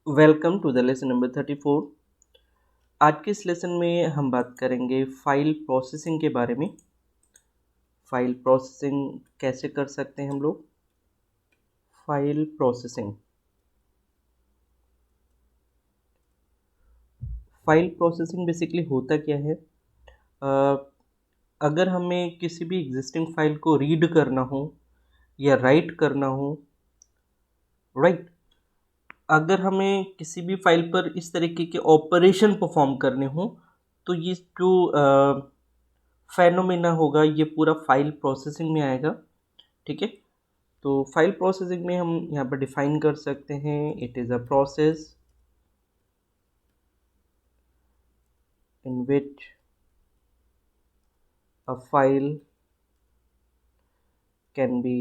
Welcome to the lesson number 34। आज के इस लेसन में हम बात करेंगे फाइल प्रोसेसिंग के बारे में। फाइल प्रोसेसिंग कैसे कर सकते हैं हम लोग। फाइल प्रोसेसिंग बेसिकली होता क्या है। अ, अगर हमें किसी भी एग्जिस्टिंग फाइल को रीड करना हो या राइट करना हो, राइट, अगर हमें किसी भी फाइल पर इस तरीके के ऑपरेशन परफॉर्म करने हो तो ये जो फेनोमेना होगा ये पूरा फाइल प्रोसेसिंग में आएगा। ठीक है, तो फाइल प्रोसेसिंग में हम यहाँ पर डिफाइन कर सकते हैं, it is a process in which a file can be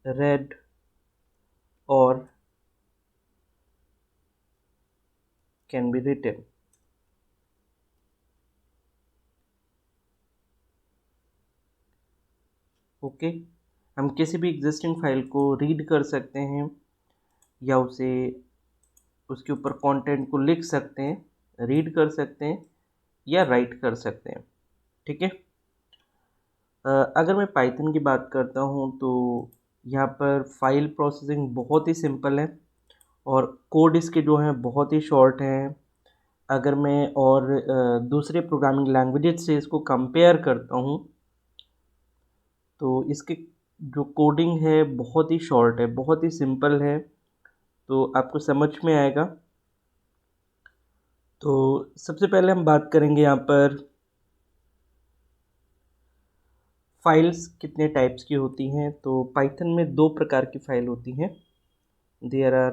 read or can be written। Okay, हम किसी भी एग्जिस्टिंग फाइल को रीड कर सकते हैं या उसके ऊपर कंटेंट को लिख सकते हैं, रीड कर सकते हैं या राइट कर सकते हैं। ठीक है, अगर मैं पाइथन की बात करता हूँ तो यहाँ पर फाइल प्रोसेसिंग बहुत ही सिंपल है और कोड इसके जो हैं बहुत ही शॉर्ट हैं। अगर मैं और दूसरे प्रोग्रामिंग लैंग्वेजेस से इसको कंपेयर करता हूँ तो इसके जो कोडिंग है बहुत ही शॉर्ट है, बहुत ही सिंपल है, तो आपको समझ में आएगा। तो सबसे पहले हम बात करेंगे यहाँ पर फाइल्स कितने टाइप्स की होती हैं। तो पाइथन में दो प्रकार की फाइल होती हैं। There are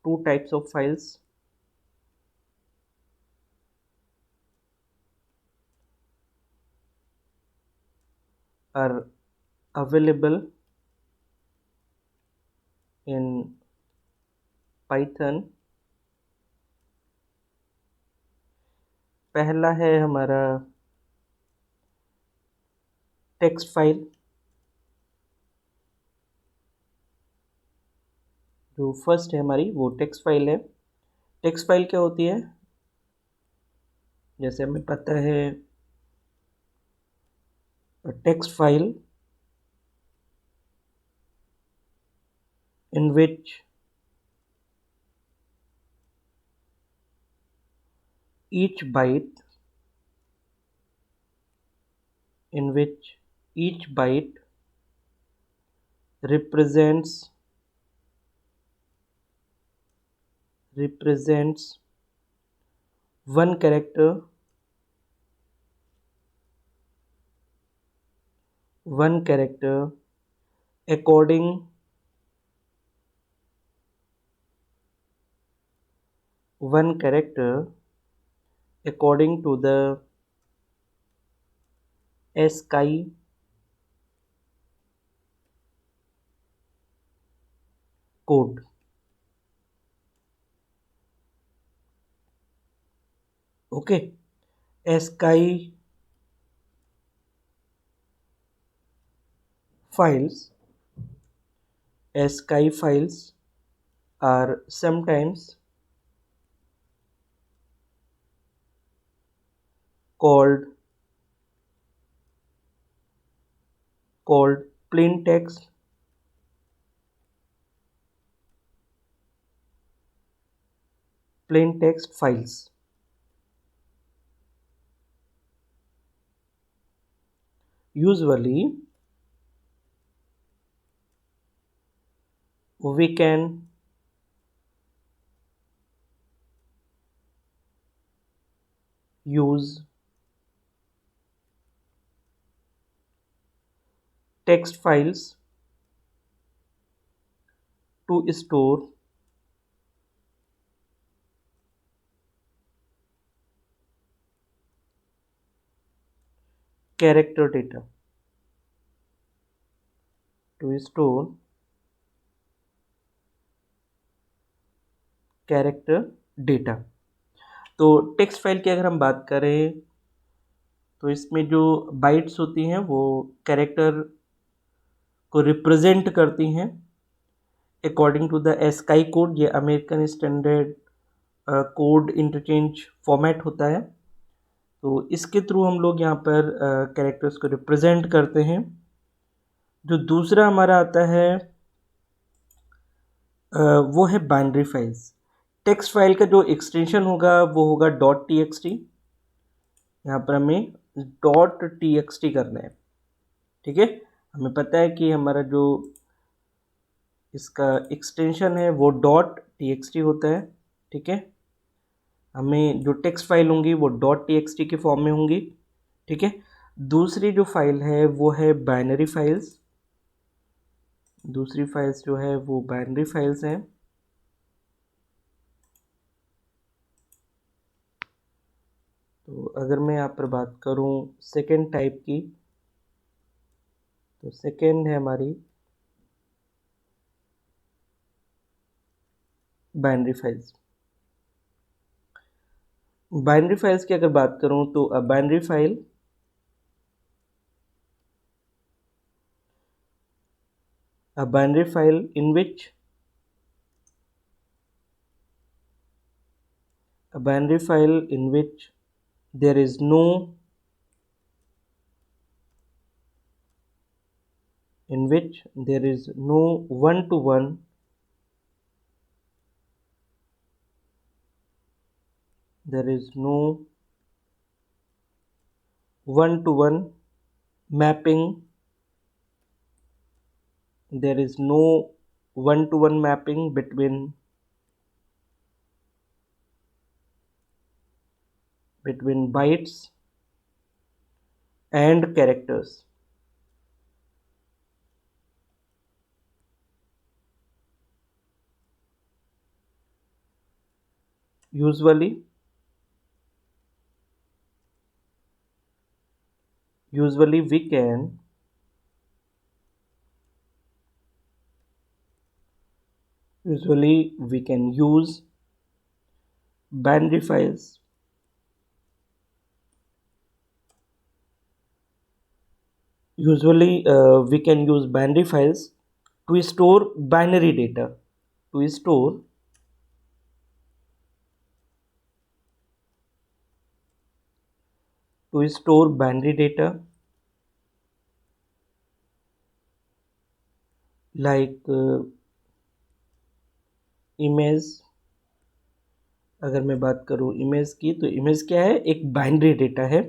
two types of files. Are available in Python. पहला है हमारा टेक्स्ट फाइल। जो फर्स्ट है हमारी वो टेक्स्ट फाइल है। टेक्स्ट फाइल क्या होती है, जैसे हमें पता है text file in which each byte in which each byte represents one character according one character according to the ASCII code। Okay, ASCII files ASCII files are sometimes called plain text files। Usually we can use text files to store character data to store character data. तो text file की अगर हम बात करें तो इसमें जो bytes होती हैं वो कैरेक्टर को रिप्रेजेंट करती हैं according to the ASCII code. ये American standard code interchange format होता है। तो इसके थ्रू हम लोग यहाँ पर कैरेक्टर्स को रिप्रेजेंट करते हैं। जो दूसरा हमारा आता है वो है बाइनरी फाइल्स। टेक्स्ट फाइल का जो एक्सटेंशन होगा वो होगा .txt। यहाँ पर हमें .txt करना है, ठीक है। हमें पता है कि हमारा जो इसका एक्सटेंशन है वो .txt होता है, ठीक है। हमें जो टेक्स्ट फाइल होंगी वो .txt के फॉर्म में होंगी, ठीक है। दूसरी जो फाइल है वो है बाइनरी फाइल्स। दूसरी फाइल्स जो है वो बाइनरी फाइल्स हैं। तो अगर मैं यहाँ पर बात करूँ सेकेंड टाइप की, तो सेकेंड है हमारी बाइनरी फाइल्स। बाइनरी फाइल्स की अगर बात करूँ तो a binary file in which there is no one-to-one mapping. There is no one-to-one mapping between bytes and characters. Usually we can use binary files to store binary data, like image. अगर मैं बात करूँ image की, तो image क्या है, एक binary data है।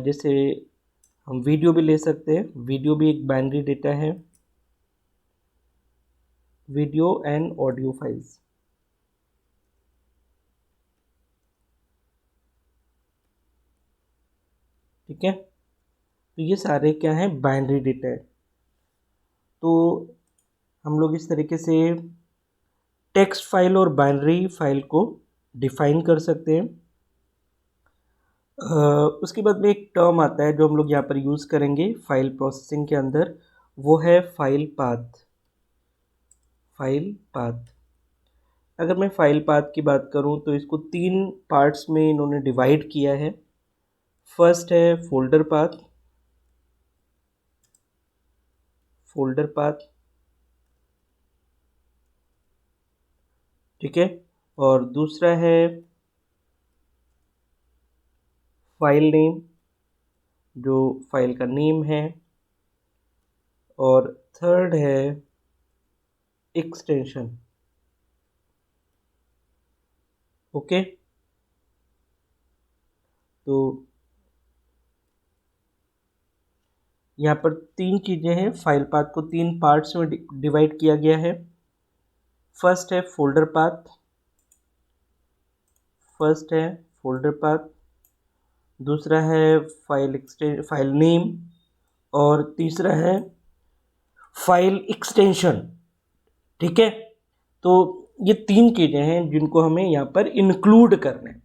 जैसे हम वीडियो भी ले सकते हैं, वीडियो भी एक बाइनरी डेटा है, वीडियो एंड ऑडियो फाइल्स, ठीक है। तो ये सारे क्या हैं, बाइनरी डेटा है। तो हम लोग इस तरीके से टेक्स्ट फाइल और बाइनरी फाइल को डिफाइन कर सकते हैं। उसके बाद में एक टर्म आता है जो हम लोग यहाँ पर यूज़ करेंगे फाइल प्रोसेसिंग के अंदर, वो है फाइल पाथ। अगर मैं फाइल पाथ की बात करूँ तो इसको 3 पार्ट्स में इन्होंने डिवाइड किया है। फर्स्ट है फोल्डर पाथ, ठीक है। और दूसरा है फाइल नेम, जो फाइल का नेम है। और थर्ड है एक्सटेंशन, ओके। तो यहाँ पर 3 चीज़ें हैं, फाइल पाथ को 3 पार्ट्स में डिवाइड किया गया है। फर्स्ट है फोल्डर पाथ, दूसरा है फाइल नेम, और तीसरा है फाइल एक्सटेंशन, ठीक है। तो ये 3 चीज़ें हैं जिनको हमें यहाँ पर इंक्लूड करना है।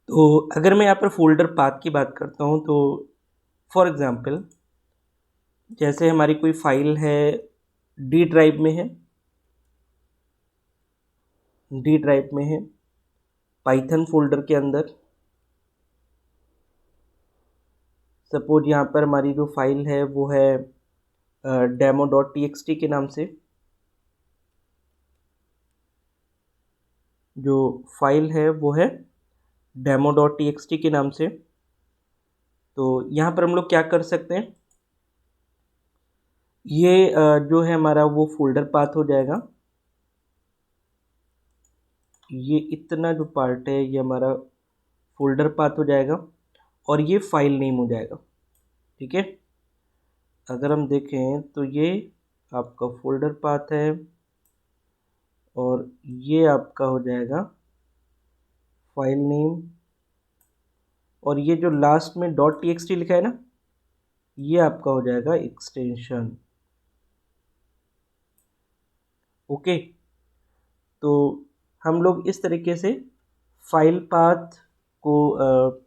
तो अगर मैं यहाँ पर फोल्डर पाथ की बात करता हूँ, तो फॉर एग्जांपल जैसे हमारी कोई फाइल है डी ड्राइव में है पाइथन फोल्डर के अंदर। सपोज यहाँ पर हमारी जो फाइल है वो है demo.txt के नाम से जो फाइल है वो है demo.txt के नाम से। तो यहाँ पर हम लोग क्या कर सकते हैं, ये जो है हमारा वो फोल्डर पाथ हो जाएगा। ये इतना जो पार्ट है ये हमारा फोल्डर पाथ हो जाएगा और ये फाइल नेम हो जाएगा। ठीक है, अगर हम देखें तो ये आपका फोल्डर पाथ है और ये आपका हो जाएगा फाइल नेम, और ये जो लास्ट में .txt लिखा है ना, ये आपका हो जाएगा एक्सटेंशन। ओके, तो हम लोग इस तरीके से फाइल पाथ को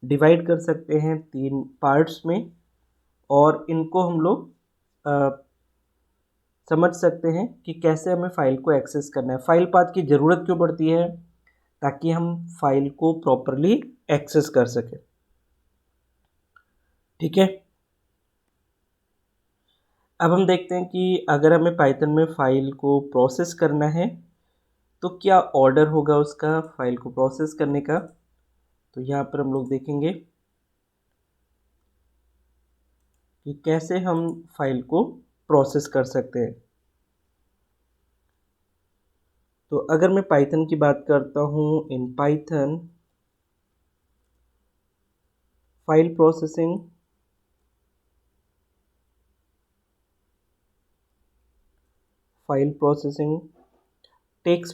डिवाइड कर सकते हैं 3 पार्ट्स में, और इनको हम लोग समझ सकते हैं कि कैसे हमें फाइल को एक्सेस करना है। फाइल पाथ की ज़रूरत क्यों पड़ती है, ताकि हम फाइल को प्रॉपरली एक्सेस कर सकें। ठीक है, अब हम देखते हैं कि अगर हमें पाइथन में फाइल को प्रोसेस करना है तो क्या ऑर्डर होगा उसका फाइल को प्रोसेस करने का। तो यहाँ पर हम लोग देखेंगे कि कैसे हम फाइल को प्रोसेस कर सकते हैं। तो अगर मैं पाइथन की बात करता हूँ, in Python file processing takes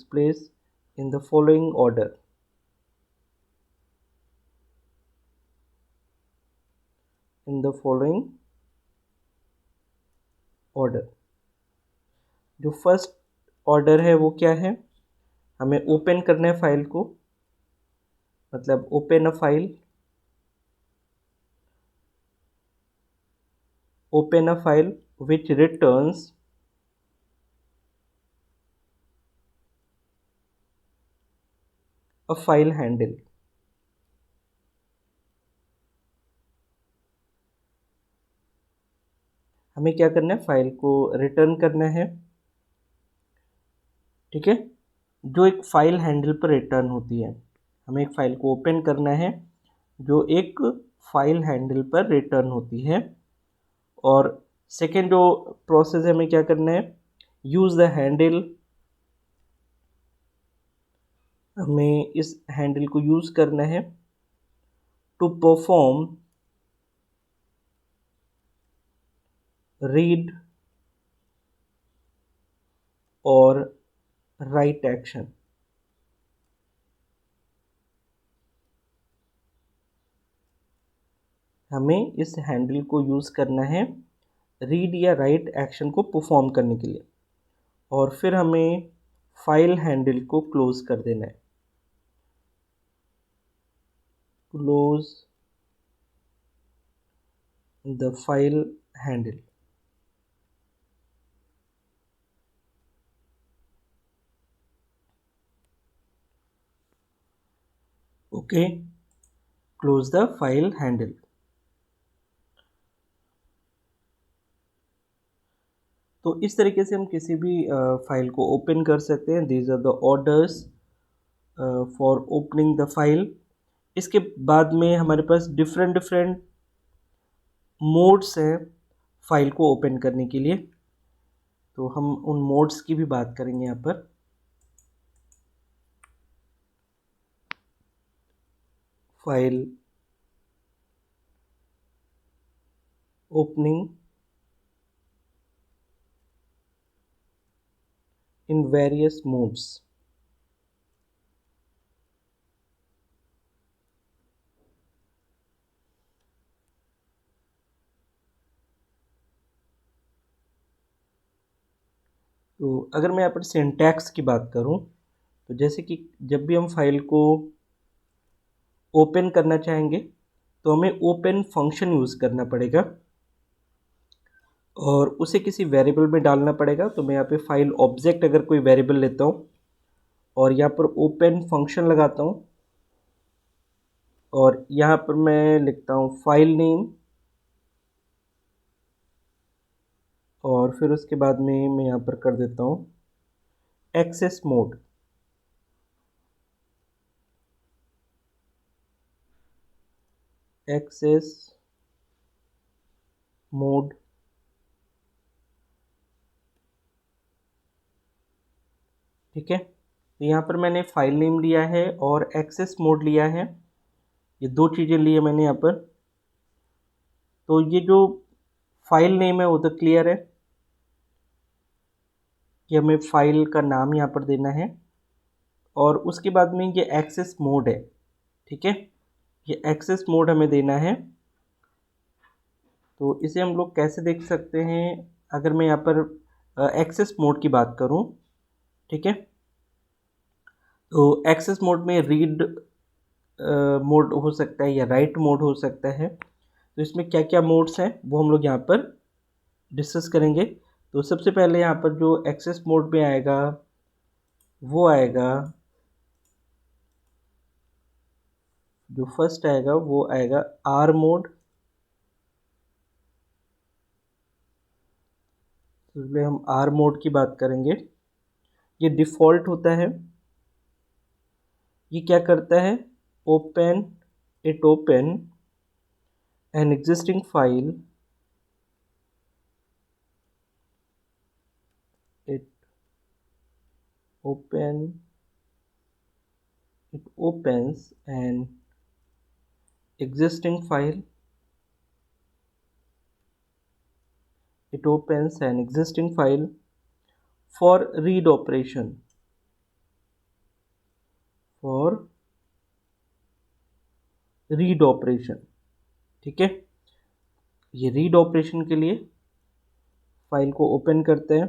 place in the following order. जो फर्स्ट ऑर्डर है वो क्या है, हमें ओपन करना है फाइल को, मतलब open a file which returns a file handle। हमें क्या करना है, फाइल को रिटर्न करना है। ठीक है, जो एक फाइल हैंडल पर रिटर्न होती है। हमें एक फाइल को ओपन करना है जो एक फाइल हैंडल पर रिटर्न होती है। और सेकेंड जो प्रोसेस है, हमें क्या करना है, यूज़ द हैंडल। हमें इस हैंडल को यूज़ करना है टू परफॉर्म रीड और राइट एक्शन। हमें इस हैंडल को यूज़ करना है रीड या राइट एक्शन को परफॉर्म करने के लिए, और फिर हमें फाइल हैंडल को क्लोज कर देना है। Close the file handle. Okay, close the file handle. तो इस तरीके से हम किसी भी फाइल को ओपन कर सकते हैं। These are the orders for opening the file. इसके बाद में हमारे पास डिफरेंट मोड्स हैं फाइल को ओपन करने के लिए, तो हम उन मोड्स की भी बात करेंगे यहाँ पर। File opening in various modes. तो अगर मैं यहाँ पर सिंटैक्स की बात करूँ, तो जैसे कि जब भी हम फाइल को ओपन करना चाहेंगे तो हमें ओपन फंक्शन यूज़ करना पड़ेगा और उसे किसी वेरिएबल में डालना पड़ेगा। तो मैं यहाँ पे फाइल ऑब्जेक्ट अगर कोई वेरिएबल लेता हूँ और यहाँ पर ओपन फंक्शन लगाता हूँ और यहाँ पर मैं लिखता हूँ फाइल नेम, और फिर उसके बाद में मैं यहाँ पर कर देता हूँ एक्सेस मोड। एक्सेस मोड, ठीक है। तो यहाँ पर मैंने फाइल नेम लिया है और एक्सेस मोड लिया है, ये दो चीज़ें ली है मैंने यहाँ पर। तो ये जो फाइल नेम है वो तो क्लियर है कि हमें फाइल का नाम यहाँ पर देना है, और उसके बाद में ये एक्सेस मोड है, ठीक है। ये एक्सेस मोड हमें देना है। तो इसे हम लोग कैसे देख सकते हैं, अगर मैं यहाँ पर एक्सेस मोड की बात करूँ, ठीक है। तो एक्सेस मोड में रीड मोड हो सकता है या राइट मोड हो सकता है। तो इसमें क्या क्या मोड्स हैं वो हम लोग यहाँ पर डिस्कस करेंगे। तो सबसे पहले यहाँ पर जो एक्सेस मोड में आएगा वो आएगा, जो फर्स्ट आएगा वो आएगा आर मोड। तो इसलिए हम आर मोड की बात करेंगे। ये डिफ़ॉल्ट होता है। ये क्या करता है, open it open an existing file, it open it opens an existing file, it opens an existing file for read operation, for read operation, ठीक है। ये रीड ऑपरेशन के लिए फाइल को ओपन करते हैं।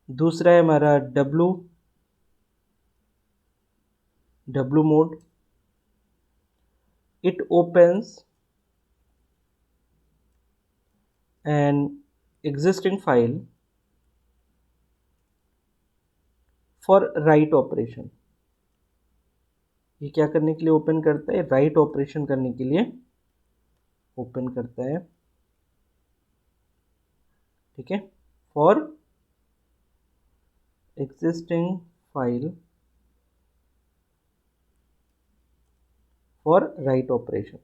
दूसरा है हमारा W mode, it opens an existing file for write operation. ये क्या करने के लिए ओपन करता है, राइट ऑपरेशन करने के लिए ओपन करता है, ठीक है। For existing file for write operation.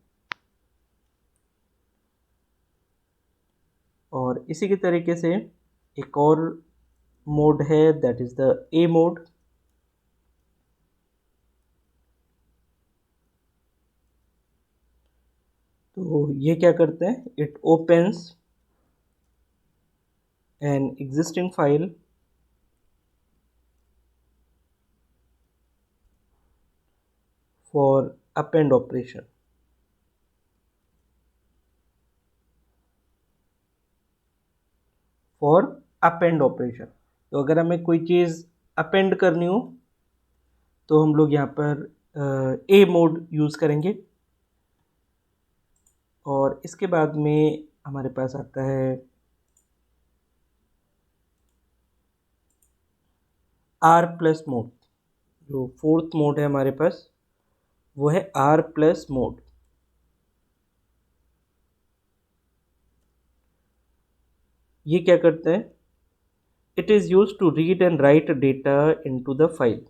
और इसी के तरीके से एक और मोड है, that is the A mode. तो ये क्या करते हैं, it opens an existing file for append operation. For append operation, तो अगर हमें कोई चीज़ अपेंड करनी हो तो हम लोग यहाँ पर ए मोड यूज़ करेंगे। और इसके बाद में हमारे पास आता है आर प्लस मोड। जो फोर्थ मोड है हमारे पास वो है आर प्लस मोड। ये क्या करते हैं, it is use to read and write data into the file.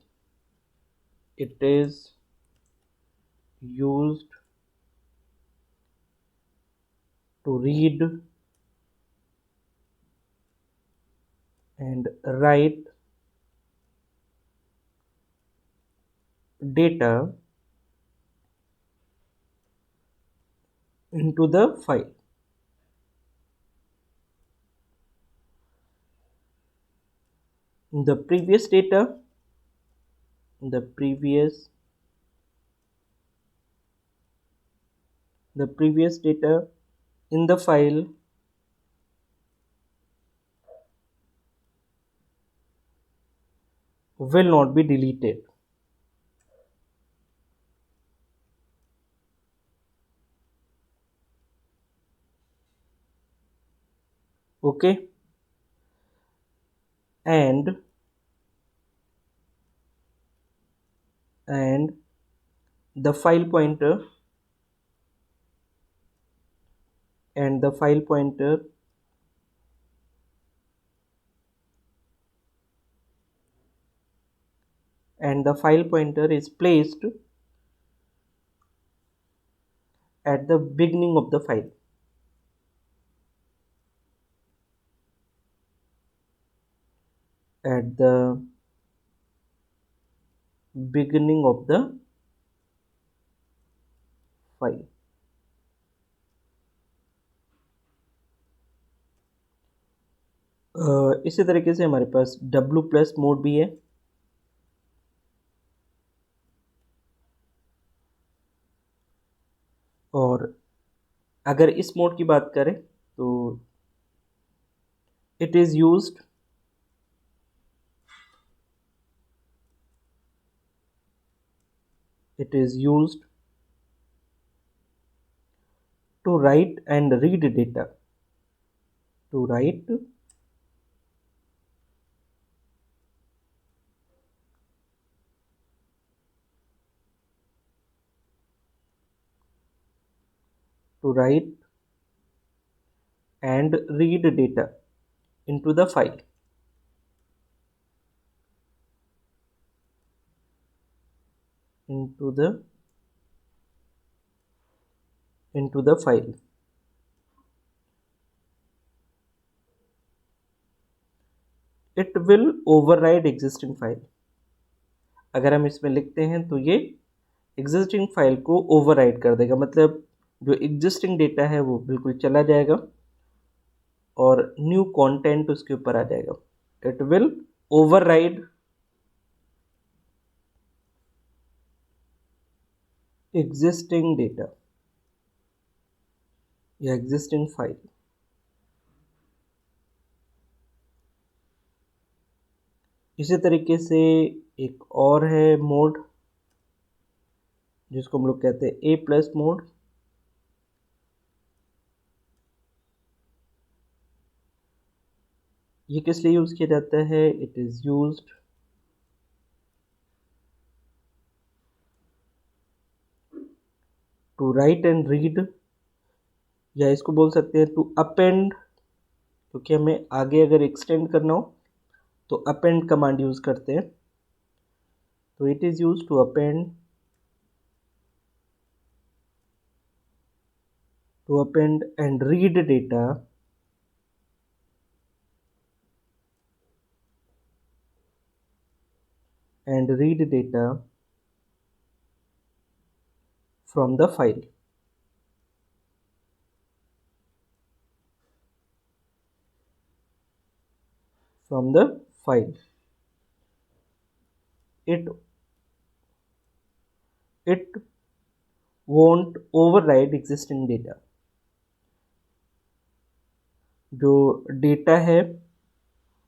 It is used to read and write data into the file. The previous data, the previous data in the file will not be deleted. Okay, and the file pointer and the file pointer is placed at the beginning of the file. At the beginning of the file. इसी तरीके से हमारे पास W+ mode भी है। और अगर इस mode की बात करें तो it is used to write and read data. To write and read data into the file. Into the file. It will override existing file. अगर हम इसमें लिखते हैं तो ये एग्जिस्टिंग फाइल को ओवरराइड कर देगा, मतलब जो एग्जिस्टिंग डेटा है वो बिल्कुल चला जाएगा और न्यू कंटेंट उसके ऊपर आ जाएगा। It will override existing data या एग्जिस्टिंग फाइल। इसी तरीके से एक और है मोड जिसको हम लोग कहते हैं A+ मोड। ये किस लिए यूज़ किया जाता है? It is used to write and read, या इसको बोल सकते हैं टू अपेंड, क्योंकि हमें आगे अगर एक्सटेंड करना हो तो अपेंड कमांड यूज़ करते हैं। तो it is used to append and read data from the file. It won't override existing data. जो डेटा है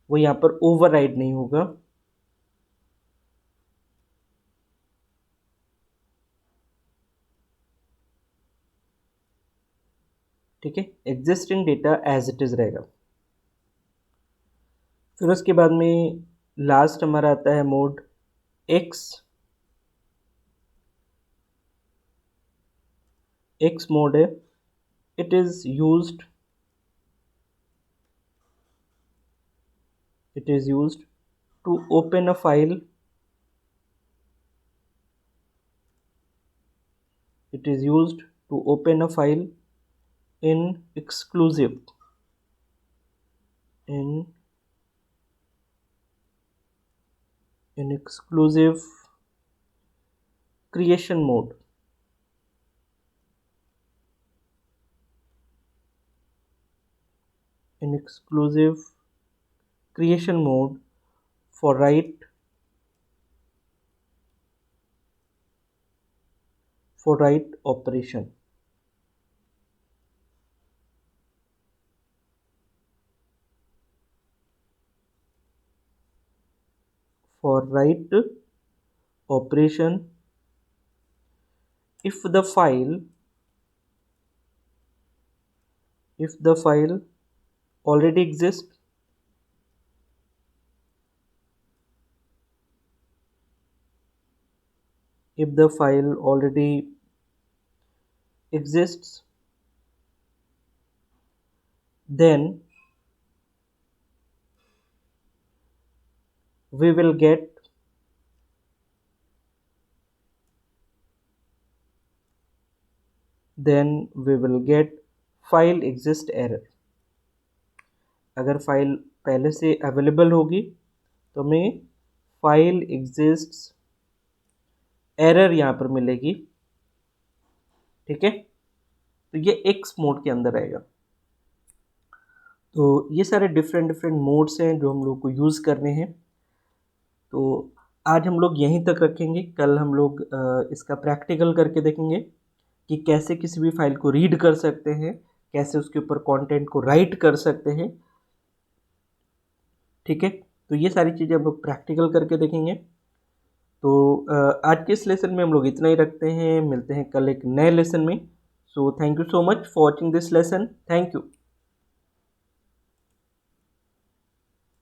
वो यहाँ पर ओवरराइड नहीं होगा। ठीक है, existing data as it is रहेगा। फिर उसके बाद में लास्ट हमारा आता है मोड X मोड है। It is used to open a file. It is used to open a file in exclusive creation mode. In exclusive creation mode for write operation. For write operation, if the file already exists, then we will get file exist error। अगर file पहले से available होगी तो हमें file exist error यहाँ पर मिलेगी। ठीक है, तो ये एक्स मोड के अंदर आएगा। तो ये सारे डिफरेंट मोड्स हैं जो हम लोग को यूज़ करने हैं। तो आज हम लोग यहीं तक रखेंगे, कल हम लोग इसका प्रैक्टिकल करके देखेंगे कि कैसे किसी भी फाइल को रीड कर सकते हैं, कैसे उसके ऊपर कंटेंट को राइट कर सकते हैं। ठीक है, तो ये सारी चीज़ें हम लोग प्रैक्टिकल करके देखेंगे। तो आज के इस लेसन में हम लोग इतना ही रखते हैं, मिलते हैं कल एक नए लेसन में। So thank you so much for watching this lesson. Thank you.